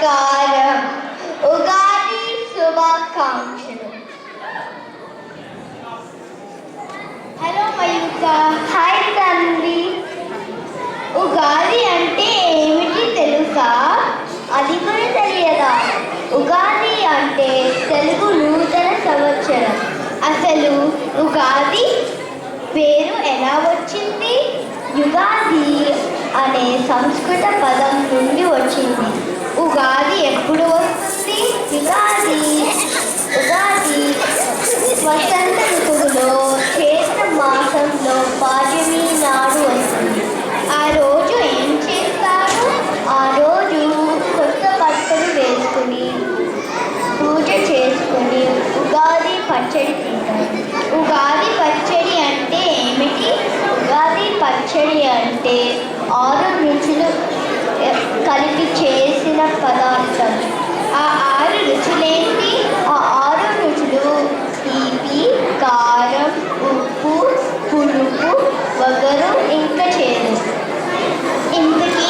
నమస్కారం. ఉగాది శుభాకాంక్షలు. Hello Mayuka. Hi Tanvi. Ugadi అంటే ఏమిటి తెలుసా? అది కూడా తెలియదా? ఉగాది అంటే తెలుగు నూతన సంవత్సరం. అసలు ఉగాది పేరు ఎలా వచ్చింది? యుగాది అనే సంస్కృత పదం నుండి వచ్చింది. ఉగాది ఎప్పుడు వస్తుంది? ఉగాది వసంత ఋతువులో చైత్ర మాసంలో పాడ్యమి నాడు వస్తుంది. ఆ రోజు ఏం చేస్తారు? ఆ రోజు కొత్త బట్టలు వేసుకుని పూజ చేసుకుని ఉగాది పచ్చడి తింటారు. ఉగాది పచ్చడి అంటే ఏమిటి? ఉగాది పచ్చడి అంటే 6 రుచులు కలిపి చేసిన పదార్థం. ఆ 6 రుచులేంటి? ఆ 6 రుచులు తీపి, కారం, ఉప్పు, పులుపు, వగరు, ఇంకా చేదు. ఇంతకీ